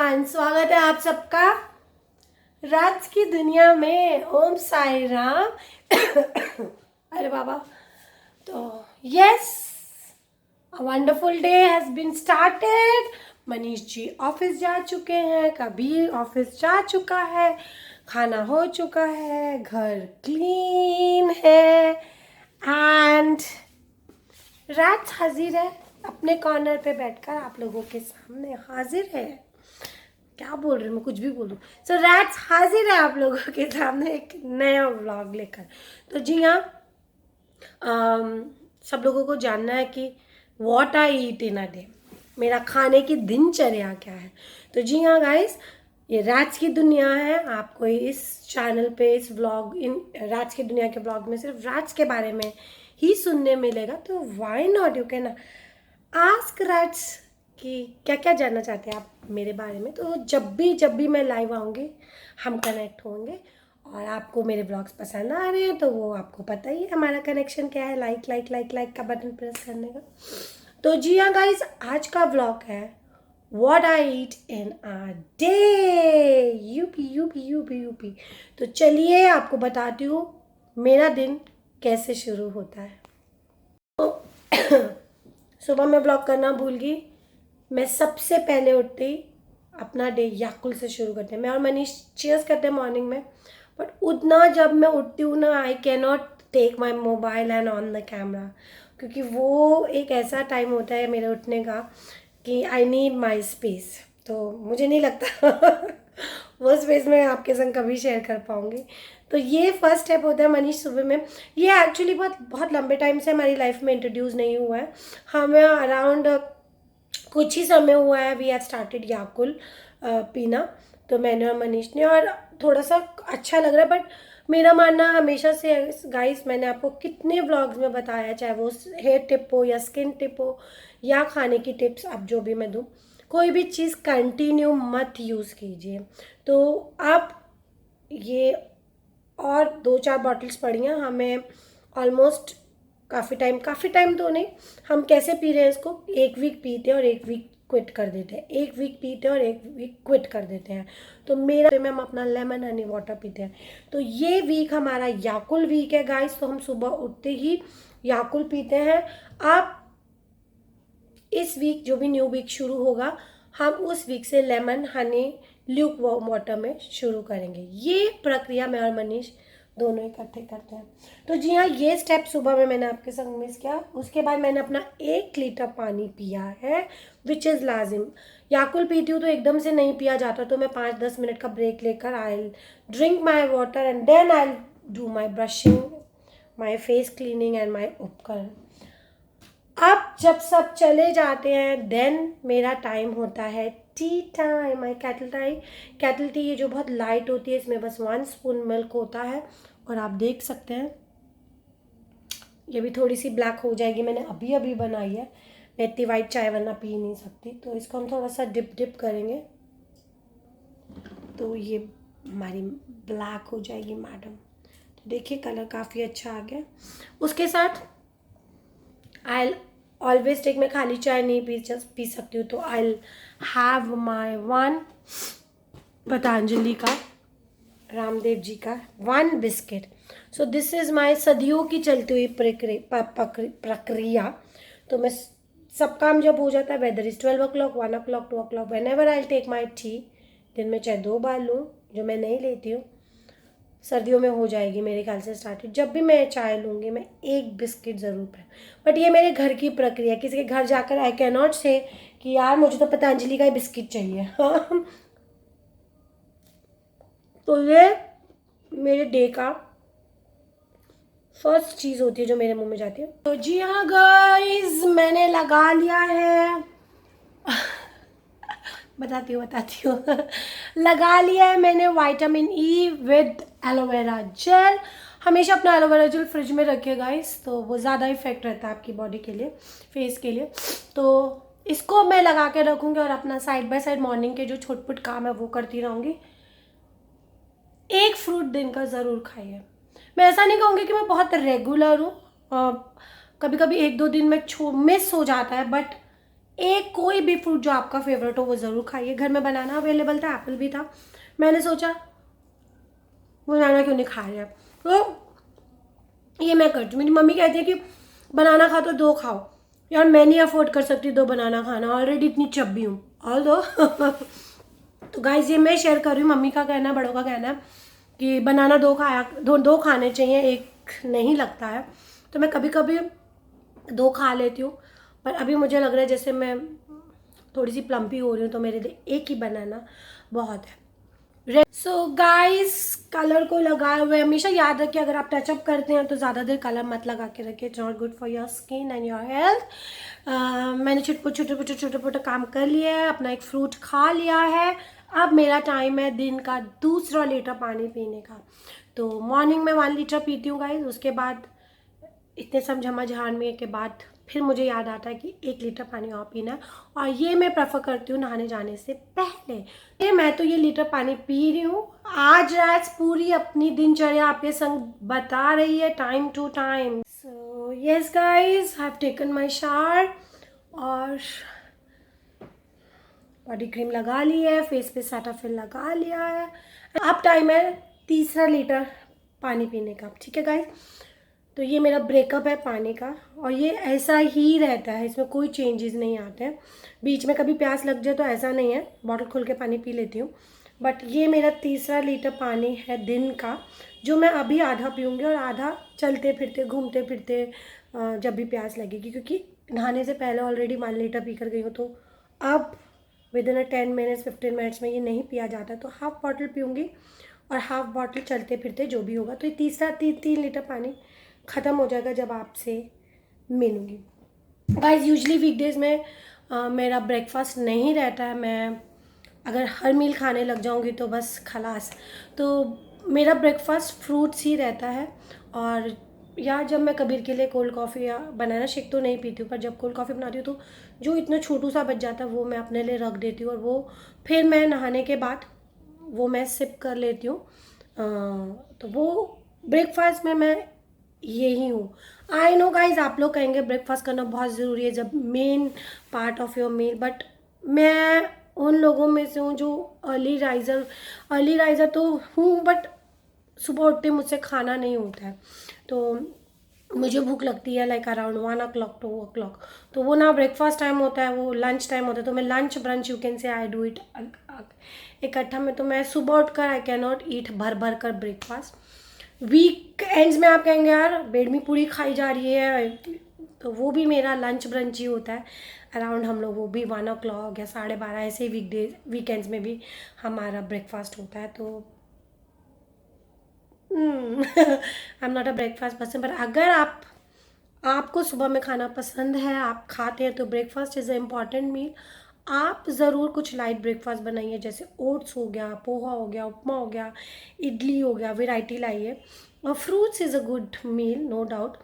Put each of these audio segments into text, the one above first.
Everyone, स्वागत है आप सबका राज की दुनिया में। ओम साई राम। अरे बाबा, तो yes, a wonderful day has been started. Manish ji office जा चुके हैं, कबीर ऑफिस जा चुका है, खाना हो चुका है, घर क्लीन है एंड राज हाजिर है अपने कॉर्नर पे बैठकर आप लोगों के सामने। हाजिर है, क्या बोल रही हूँ मैं, कुछ भी बोलूँ। सो रैट्स हाजिर है आप लोगों के सामने एक नया व्लॉग लेकर। तो जी हाँ, सब लोगों को जानना है कि what I eat in a day, मेरा खाने की दिनचर्या क्या है। तो जी हाँ गाइस, ये राज की दुनिया है। आपको इस चैनल पे इस व्लॉग, इन राज की दुनिया के व्लॉग में सिर्फ राज के बारे में ही सुनने मिलेगा। तो why not, you can ask Raj कि क्या क्या जानना चाहते हैं आप मेरे बारे में। तो जब भी मैं लाइव आऊँगी हम कनेक्ट होंगे, और आपको मेरे ब्लॉग्स पसंद आ रहे हैं तो वो आपको पता ही है हमारा कनेक्शन क्या है, लाइक लाइक लाइक लाइक का बटन प्रेस करने का। तो जी हाँ गाइस, आज का ब्लॉग है what I eat in a day, UP UP UP UP. तो चलिए आपको बताती हूँ मेरा दिन कैसे शुरू होता है। तो सुबह मैं ब्लॉग करना भूल गई। मैं सबसे पहले उठते ही अपना डे याकुल से शुरू करते हैं। मैं और मनीष चीयर्स करते हैं मॉर्निंग में, बट उतना जब मैं उठती हूँ ना, I can not take my mobile and on the camera, क्योंकि वो एक ऐसा टाइम होता है मेरे उठने का कि आई नीड माई स्पेस। तो मुझे नहीं लगता वो स्पेस मैं आपके संग कभी शेयर कर पाऊँगी। तो ये फर्स्ट स्टेप होता है मनीष सुबह में। ये एक्चुअली बहुत बहुत लंबे टाइम से हमारी लाइफ में इंट्रोड्यूस नहीं हुआ है। हमें अराउंड कुछ ही समय हुआ है वी हैव स्टार्टेड याकुल पीना। तो मैंने और मनीष ने, और थोड़ा सा अच्छा लग रहा है। बट मेरा मानना हमेशा से गाइस, मैंने आपको कितने व्लॉग्स में बताया, चाहे वो हेयर टिप हो या स्किन टिप हो या खाने की टिप्स, अब जो भी मैं दूँ, कोई भी चीज़ कंटिन्यू मत यूज़ कीजिए। तो आप ये और 2-4 बॉटल्स पड़ी हैं हमें ऑलमोस्ट, काफ़ी टाइम तो नहीं, हम कैसे पी रहे हैं इसको, एक वीक पीते हैं और एक वीक क्विट कर देते हैं, एक वीक पीते हैं और एक वीक क्विट कर देते हैं। तो मेरा में हम अपना लेमन हनी वाटर पीते हैं। तो ये वीक हमारा याकुल वीक है गाइस। तो हम सुबह उठते ही याकुल पीते हैं। आप इस वीक जो भी न्यू वीक शुरू होगा, हम उस वीक से lemon Honey Luke warm water में शुरू करेंगे। ये प्रक्रिया मैं और मनीष दोनों इकट्ठे करते हैं। तो जी हाँ, ये स्टेप सुबह में मैंने आपके संग मिस किया। उसके बाद मैंने अपना 1 लीटर पानी पिया है, विच इज़ लाजिम। याकुल पीती हूँ तो एकदम से नहीं पिया जाता, तो मैं 5-10 मिनट का ब्रेक लेकर I drink my water and then I do my brushing, my face cleaning and my उपकरण। अब जब सब चले जाते हैं देन मेरा टाइम होता है टी टाइम। माई कैटल टी, ये जो बहुत लाइट होती है, इसमें बस 1 स्पून मिल्क होता है। और आप देख सकते हैं ये भी थोड़ी सी ब्लैक हो जाएगी, मैंने अभी अभी बनाई है। मैं इतनी वाइट चाय वरना पी नहीं सकती, तो इसको हम थोड़ा सा डिप करेंगे तो ये हमारी ब्लैक हो जाएगी मैडम। तो देखिए कलर काफ़ी अच्छा आ गया। उसके साथ आई ऑलवेज टेक, मैं खाली चाय नहीं पी सकती हूँ, तो आई हैव माई 1 पतंजलि का, रामदेव जी का 1 biscuit. So this is my सदियों की चलती हुई प्रक्रिया। तो मैं सब काम जब हो जाता है, whether is 12 o'clock, 1 o'clock, 2 o'clock, whenever I take my tea, दिन में चाहे 2 बार लूँ, जो मैं नहीं लेती हूँ, सर्दियों में हो जाएगी मेरे ख्याल से स्टार्टेड। जब भी मैं चाय लूँगी मैं 1 बिस्किट ज़रूर पाए। बट ये मेरे घर की प्रक्रिया, किसी के घर जाकर आई कैन नॉट से कि यार मुझे तो पतंजलि का ही बिस्किट चाहिए। तो ये मेरे डे का फर्स्ट चीज़ होती है जो मेरे मुंह में जाती है। तो जी हाँ गाइस, मैंने लगा लिया है बताती हूँ लगा लिया है मैंने vitamin E with aloe vera gel. हमेशा अपना एलोवेरा जेल फ्रिज में रखिए गाइस, तो वो ज़्यादा इफेक्ट रहता है आपकी बॉडी के लिए, फेस के लिए। तो इसको मैं लगा के रखूँगी और अपना साइड बाय साइड मॉर्निंग के जो छोट-पुट काम है वो करती रहूँगी। एक फ्रूट दिन का ज़रूर खाइए। मैं ऐसा नहीं कहूँगी कि मैं बहुत रेगुलर हूँ, कभी कभी 1-2 दिन में मिस हो जाता है, बट एक कोई भी फ्रूट जो आपका फेवरेट हो वो ज़रूर खाइए। घर में बनाना अवेलेबल था, एप्पल भी था, मैंने सोचा बनाना क्यों नहीं खा रहे। तो ये मैं करती हूँ। मेरी मम्मी कहती है कि बनाना खा तो 2 खाओ। यार मैं नहीं अफोर्ड कर सकती 2 बनाना खाना, ऑलरेडी इतनी चब्बी हूँ। और दो तो गाइस ये मैं शेयर कर रही हूँ, मम्मी का कहना, बड़ों का कहना है कि बनाना 2 खाने चाहिए, 1 नहीं लगता है। तो मैं कभी कभी 2 खा लेती हूँ, पर अभी मुझे लग रहा है जैसे मैं थोड़ी सी प्लम्पी हो रही हूँ, तो मेरे लिए 1 ही बनाना बहुत है। सो गाइस कलर को लगाए हुए हमेशा याद रखिए, अगर आप टचअप करते हैं तो ज़्यादा देर कलर मत लगा के रखिए, it's not good for your skin and your health. मैंने छोटे छोटे काम कर लिया है, अपना एक फ्रूट खा लिया है। अब मेरा टाइम है दिन का 2 लीटर पानी पीने का। तो मॉर्निंग में 1 लीटर पीती हूँ गाइस, उसके बाद इतने सब झमाझान में के बाद फिर मुझे याद आता है कि 1 लीटर पानी और पीना है, और ये मैं प्रेफर करती हूँ नहाने जाने से पहले। ये मैं तो ये लीटर पानी पी रही हूँ। आज रात पूरी अपनी दिनचर्या आपके संग बता रही है time to time. So yes guys, I have taken my shower और बॉडी क्रीम लगा ली है, फेस पे सेटाफिल लगा लिया है। अब टाइम है 3 लीटर पानी पीने का, ठीक है गाइज। तो ये मेरा ब्रेकअप है पानी का, और ये ऐसा ही रहता है, इसमें कोई चेंजेस नहीं आते हैं। बीच में कभी प्यास लग जाए तो ऐसा नहीं है, बॉटल खोल के पानी पी लेती हूँ। बट ये मेरा 3 लीटर पानी है दिन का, जो मैं अभी आधा पीऊँगी और आधा चलते फिरते घूमते फिरते जब भी प्यास लगेगी, क्योंकि नहाने से पहले ऑलरेडी 1 लीटर पी कर गई हूँ। तो अब विद इन 10 मिनट्स 15 मिनट्स में ये नहीं पिया जाता, तो हाफ बॉटल पीऊँगी और हाफ बॉटल चलते फिरते जो भी होगा। तो ये 3 लीटर पानी ख़त्म हो जाएगा जब आपसे मिलूँगी। गाइस यूजली वीकडेज़ में मेरा ब्रेकफास्ट नहीं रहता है। मैं अगर हर मील खाने लग जाऊँगी तो बस खलास। तो मेरा ब्रेकफास्ट फ्रूट्स ही रहता है, और या जब मैं कबीर के लिए कोल्ड कॉफ़ी या बनाना शेक तो नहीं पीती हूँ, पर जब कोल्ड कॉफ़ी बनाती हूँ तो जो इतना छोटू सा बच जाता है वो मैं अपने लिए रख देती हूँ, और वो फिर मैं नहाने के बाद वो मैं सिप कर लेती हूँ। तो वो ब्रेकफास्ट में मैं यही हूँ। आई नो गाइज आप लोग कहेंगे ब्रेकफास्ट करना बहुत ज़रूरी है जब main part of your meal, but मैं उन लोगों में से हूँ जो अर्ली राइज़र तो हूँ, बट सुबह उठते मुझसे खाना नहीं होता है। तो मुझे भूख लगती है लाइक अराउंड 1 o'clock 2 o'clock, तो वो ना ब्रेकफास्ट टाइम होता है, वो लंच टाइम होता है। तो मैं lunch brunch you can say I do it इकट्ठा में। तो मैं सुबह उठकर आई कैन नॉट ईट भर भर कर ब्रेकफास्ट। वीक एंड्स में आप कहेंगे यार बेडमी पूरी खाई जा रही है, तो वो भी मेरा लंच ब्रंच ही होता है अराउंड। हम लोग वो भी 1 o'clock या 12:30 ऐसे वीकेंड्स में भी हमारा ब्रेकफास्ट होता है। तो I am not a breakfast person, पर अगर आपको सुबह में खाना पसंद है, आप खाते हैं, तो ब्रेकफास्ट इज़ अ इम्पॉर्टेंट मील। आप ज़रूर कुछ लाइट ब्रेकफास्ट बनाइए, जैसे ओट्स हो गया, पोहा हो गया, उपमा हो गया, इडली हो गया, वैरायटी लाइए। और fruits is a good meal no doubt.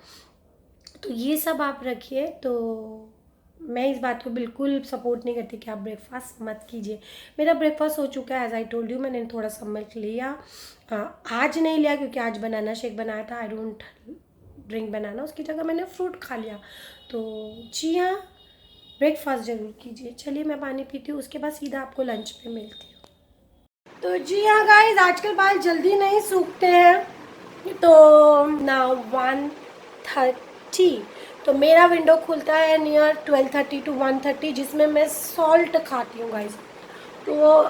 तो ये सब आप रखिए। तो मैं इस बात को बिल्कुल सपोर्ट नहीं करती कि आप ब्रेकफास्ट मत कीजिए। मेरा ब्रेकफास्ट हो चुका है, एज आई टोल्ड यू। मैंने थोड़ा सा मिल्क लिया, आज नहीं लिया क्योंकि आज बनाना शेक बनाया था। आई डोंट ड्रिंक बनाना, उसकी जगह मैंने फ्रूट खा लिया। तो जी हाँ, ब्रेकफास्ट ज़रूर कीजिए। चलिए मैं पानी पीती हूँ, उसके बाद सीधा आपको लंच पे मिलती हूँ। तो जी हाँ गाइस, आजकल बाल जल्दी नहीं सूखते हैं, तो नाउ 1:30, तो मेरा विंडो खुलता है नियर 12:30 to 1:30, जिसमें मैं सॉल्ट खाती हूँ गाइस। तो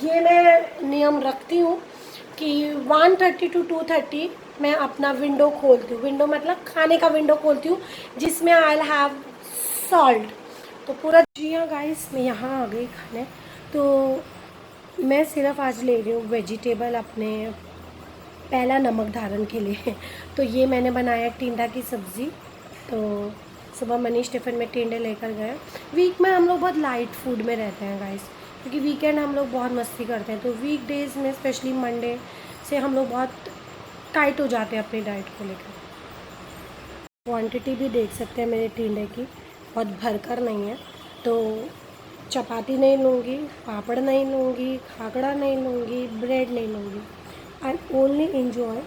ये मैं नियम रखती हूँ कि 1:30 to 2:30 मैं अपना विंडो खोलती हूँ। विंडो मतलब खाने का विंडो खोलती हूँ, जिसमें आई हैव सॉल्ट। तो पूरा जी हाँ गाइस, मैं यहाँ आ गई खाने। तो मैं सिर्फ आज ले रही हूँ वेजिटेबल अपने पहला नमक धारण के लिए। तो ये मैंने बनाया टिंडा की सब्ज़ी। तो सुबह मनीष टिफ़िन में टिंडे लेकर गए। वीक में हम लोग बहुत लाइट फूड में रहते हैं गाइस, क्योंकि वीकेंड हम लोग बहुत मस्ती करते हैं। तो वीक डेज़ में स्पेशली मंडे से हम लोग बहुत टाइट हो जाते हैं अपनी डाइट को लेकर। क्वांटिटी भी देख सकते हैं मेरे टिंडे की, बहुत भरकर नहीं है। तो चपाती नहीं लूँगी, पापड़ नहीं लूँगी, खाकड़ा नहीं लूँगी, ब्रेड नहीं लूँगी। आई ओनली इन्जॉय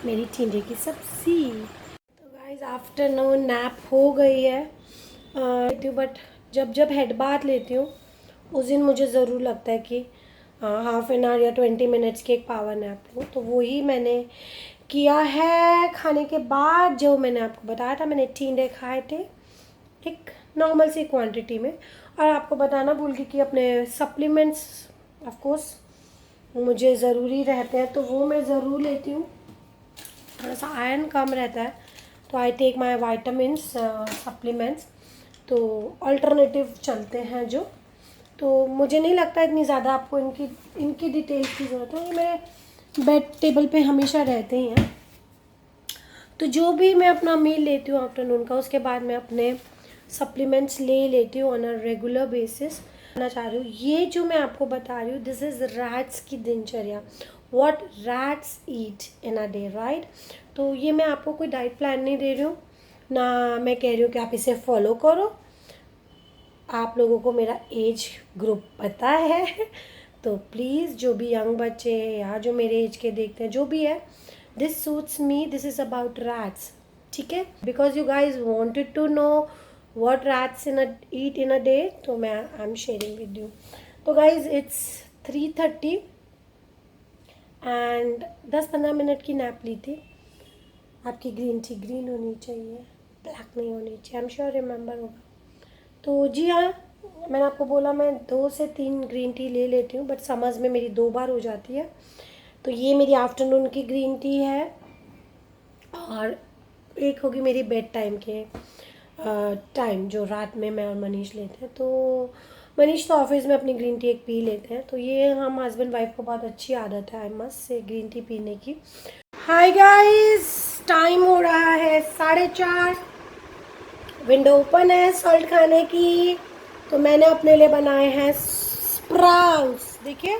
मेरी टिंडे की सब्ज़ी। तो गाइस आफ्टरनून नैप हो गई है, लेती हूँ, बट जब जब हेड बाथ लेती हूँ उस दिन मुझे ज़रूर लगता है कि हाफ एन आवर या 20 मिनट्स की एक पावर नैप लूँ। तो वही मैंने किया है खाने के बाद। जो मैंने आपको बताया था, मैंने 3 खाए थे एक नॉर्मल सी क्वांटिटी में। और आपको बताना भूल गई कि अपने सप्लीमेंट्स ऑफ कोर्स मुझे ज़रूरी रहते हैं, तो वो मैं ज़रूर लेती हूँ। थोड़ा सा आयरन कम रहता है तो I take my vitamins supplements, तो अल्टरनेटिव चलते हैं जो। तो मुझे नहीं लगता इतनी ज़्यादा आपको इनकी डिटेल्स की ज़रूरत है, ये मेरे बेड टेबल पे हमेशा रहते ही हैं। तो जो भी मैं अपना मील लेती हूँ आफ्टरनून का, उसके बाद मैं अपने सप्लीमेंट्स ले लेती हूँ ऑन अ रेगुलर बेसिस। कहना चाह रही हूँ, ये जो मैं आपको बता रही हूँ, दिस इज़ रैट्स की दिनचर्या, what rats eat in a day, right. तो ये मैं आपको कोई डाइट प्लान नहीं दे रही हूँ, ना मैं कह रही हूँ कि आप इसे फॉलो करो। आप लोगों को मेरा एज ग्रुप पता है तो प्लीज़ जो भी यंग बच्चे या जो मेरे एज के देखते हैं, जो भी है, this suits me, this is about rats, ठीक है। Because you guys wanted to know what rats eat in a day, तो मैं I am sharing with you. तो गाइज इट्स 3:30 एंड 10-15 मिनट की नैप ली थी। आपकी ग्रीन टी ग्रीन होनी चाहिए, ब्लैक नहीं होनी चाहिए, आई एम श्योर रिमेंबर होगा। तो जी हाँ, मैंने आपको बोला मैं 2 से 3 ग्रीन टी ले लेती हूँ, बट समर्स में मेरी 2 बार हो जाती है। तो ये मेरी आफ्टरनून की ग्रीन टी है, और एक होगी मेरी बेड टाइम के टाइम, जो रात में मैं और मनीष लेते हैं। तो मनीष तो ऑफिस में अपनी ग्रीन टी एक पी लेते हैं, तो ये हम हस्बैंड वाइफ को बहुत अच्छी आदत है, I must say, green tea पीने की। हाय गाइस, टाइम हो रहा है 4:30, विंडो ओपन है सॉल्ट खाने की। तो मैंने अपने लिए बनाए हैं स्प्राउट्स, देखिए।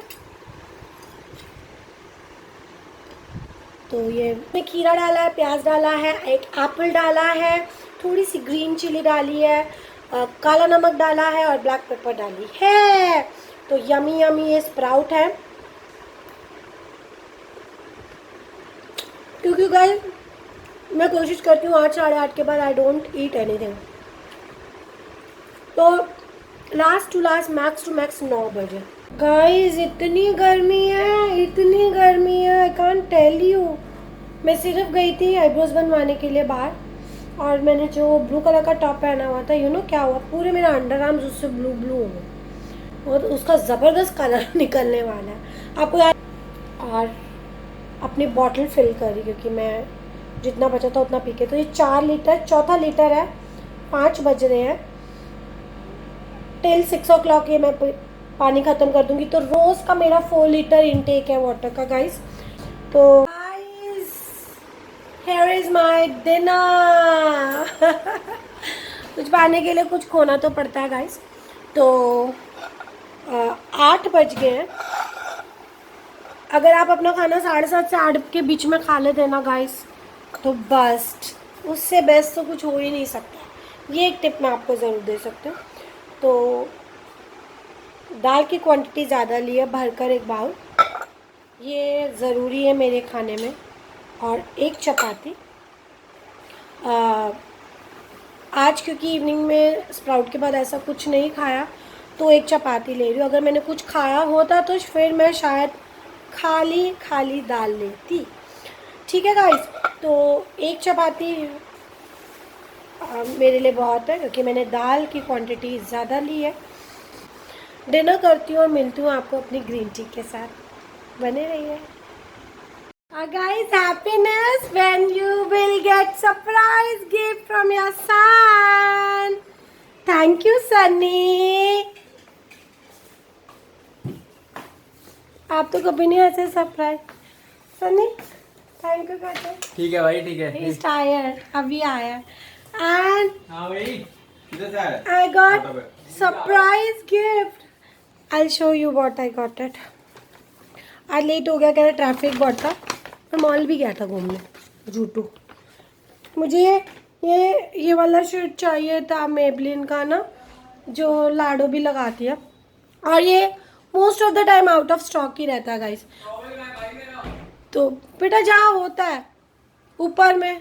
तो ये मैं खीरा डाला है, प्याज डाला है, एक एप्पल डाला है, थोड़ी सी ग्रीन चिली डाली है, काला नमक डाला है और ब्लैक पेपर डाली है। तो यमी यमी ये स्प्राउट है। क्योंकि गाइस मैं कोशिश करती हूँ 8-8:30 के बाद आई डोंट ईट एनीथिंग। तो last to last, max to max 9 बजे। गाइस इतनी गर्मी है, इतनी गर्मी है, आई कांट टेल यू। मैं सिर्फ गई थी आईब्रोज बनवाने के लिए बाहर, और मैंने जो ब्लू कलर का टॉप पहना हुआ था, यू नो क्या हुआ, पूरे मेरे अंडर आर्म्स उससे ब्लू ब्लू हो गए, और उसका ज़बरदस्त कलर निकलने वाला है आपको यार। और अपनी बॉटल फिल करी, क्योंकि मैं जितना बचा था उतना पी के। तो ये 4 लीटर, चौथा लीटर है, 5 बज रहे हैं, टिल 6 o'clock ये मैं पानी ख़त्म कर दूंगी। तो रोज़ का मेरा 4 लीटर इनटेक है वाटर का गाइस। तो guys here is my dinner कुछ पाने के लिए कुछ खोना तो पड़ता है गाइस। तो 8 बज गए हैं। अगर आप अपना खाना 7:30 से 8 के बीच में खा लेते ना गाइस, तो बस उससे बेस्ट तो कुछ हो ही नहीं सकता। ये एक टिप मैं आपको ज़रूर दे सकती हूँ। तो दाल की क्वांटिटी ज़्यादा ली है, भरकर एक बाउल, ये ज़रूरी है मेरे खाने में। और एक चपाती, आज क्योंकि इवनिंग में स्प्राउट के बाद ऐसा कुछ नहीं खाया, तो एक चपाती ले रही हूँ। अगर मैंने कुछ खाया होता तो फिर मैं शायद खाली खाली दाल लेती, ठीक है गाइस। तो एक चपाती मेरे लिए बहुत है, क्योंकि मैंने दाल की क्वांटिटी ज़्यादा ली है। डिनर करती हूँ और मिलती हूँ आपको अपनी ग्रीन टी के साथ, बने रहिए। Guys, happiness when you will get surprise gift from your son. Thank you, Sunny. आप तो कभी नहीं ऐसे सरप्राइज। सनी थैंक यू कहते। ठीक है भाई, ठीक है। He's tired, अभी आया। And हाँ भाई, किधर से आ रहा है? I got surprise gift. I'll show you what I got it. आज लेट हो गया, कह रहे ट्रैफिक बहुत था, मैं मॉल भी गया था घूमने, जूटू। मुझे ये वाला शर्ट चाहिए था मेबलिन का ना, जो लाडो भी लगाती है, और ये most of the time out of stock ही रहता है गाइस। तो बेटा जहाँ होता है ऊपर में,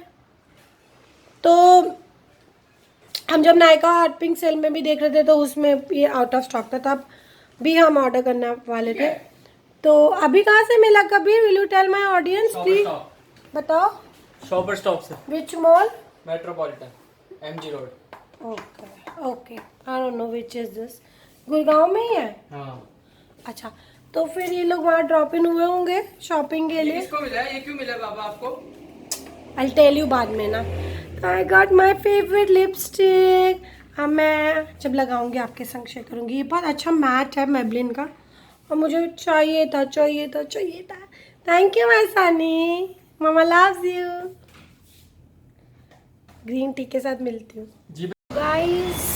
तो हम जब नायका हॉट पिंक सेल में भी देख रहे थे तो उसमें ये आउट ऑफ स्टॉक था, तब भी हम ऑर्डर करने वाले थे। तो अभी कहाँ से मिला Kabir? Will you tell my audience please? बताओ। शॉपर स्टॉप से। Which mall? Metropolitan MG road. Okay I don't know which is this. Gurgaon में ही है? हाँ। अच्छा, तो फिर ये लोग वहाँ ड्रॉप इन हुए होंगे शॉपिंग के लिए। किसको मिला है? ये क्यों मिला बाबा आपको? I'll tell you बाद में ना। तो I got my favorite lipstick। अब मैं जब लगाऊंगी आपके संग शेयर करूंगी। ये बहुत अच्छा मैट है मेबलिन का और मुझे चाहिए था। Thank you my Sunny, mama loves you. Green tea के साथ मिलती हूँ जी गाइस।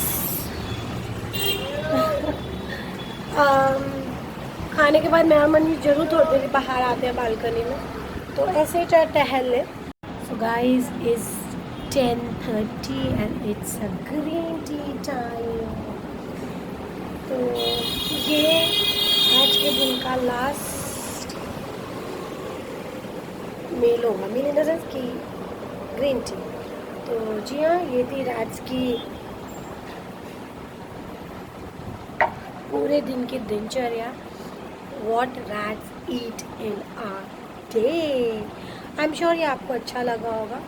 खाने के बाद मेरा मन जरूर थोड़ी देर बाहर आते हैं बालकनी में, तो ऐसे ही चाहे टहल ले। So guys, it's 10:30 and it's a green tea time। तो ये आज के दिन का लास्ट मील होगा, मील इन द सेंस की ग्रीन टी। तो जी हाँ, ये थी राज की पूरे दिन की दिनचर्या। What rats eat in a day। I am sure ये आपको अच्छा लगा होगा।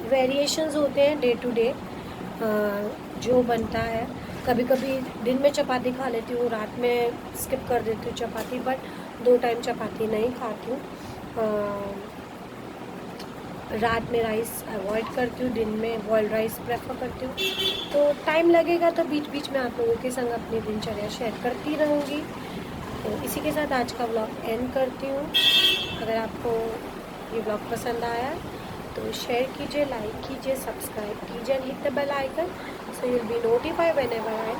वेरिएशंस होते हैं डे टू डे जो बनता है। कभी कभी दिन में चपाती खा लेती हूँ, रात में स्किप कर देती हूँ चपाती, बट 2 टाइम चपाती नहीं खाती हूँ। रात में राइस अवॉइड करती हूँ, दिन में बॉइल्ड राइस प्रेफर करती हूँ। तो टाइम लगेगा तो बीच बीच में आप लोगों के संग अपनी दिनचर्या शेयर करती रहूँगी। तो इसी के साथ आज का व्लॉग एंड करती हूँ। अगर आपको ये व्लॉग पसंद आया तो शेयर कीजिए, लाइक कीजिए, सब्सक्राइब कीजिए and hit the bell icon so you will be notified whenever I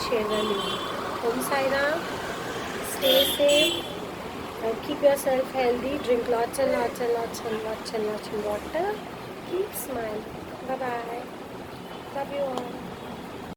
share the new. Om Sai Ram, stay safe, keep yourself healthy, drink lots and lots of water, keep smiling, bye bye, love you all।